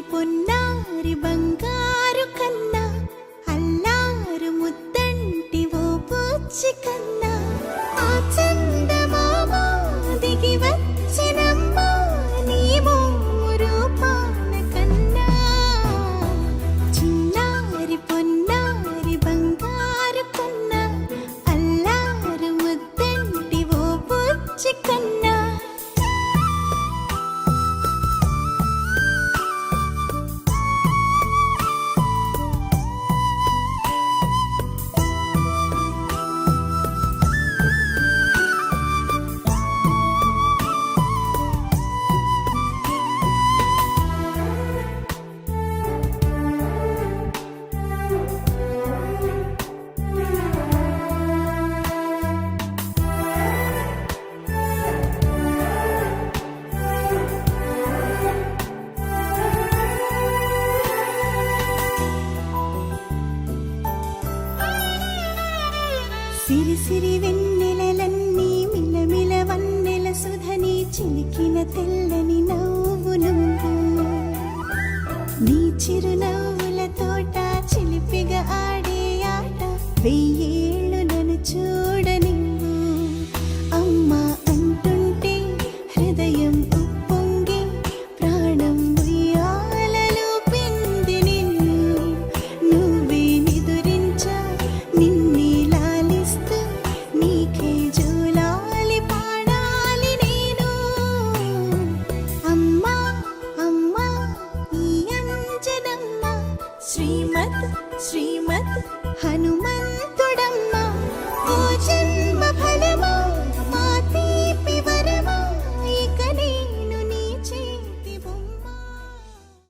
పొన్నారి బంగారు కన్నా అల్లారు ముద్దంటి ఓ పూచి కన్నా ఆ చందమామ దిగి వచ్చినమ్మా నీ మోరు పాన కన్నా చిన్నారి పొన్నారి బంగారు కన్నా అల్లారు ముద్దంటి ఓ పూచి కన్నా సిరి సిరి వెన్నెలలన్నీ మిలమిల వన్నెల సుధని చిలికిన తెల్లని నవ్వు నువ్వు నీ చిరునవ్వుల తోట చిలిపిగా ఆడే ఆట వెయ్యేళ్ళు నన్ను చూడనివ్వు అమ్మా అంటుంటే హృదయం ఉప్పొంగి ప్రాణం ఉయ్యాలలో పిండి నిన్ను నువ్వే నిదురించా నిన్నే నీకే జోలాలి పాడాలి నేను అమ్మా అమ్మా ఈ అంజనమ్మ శ్రీమద్ శ్రీమద్ హనుమంతు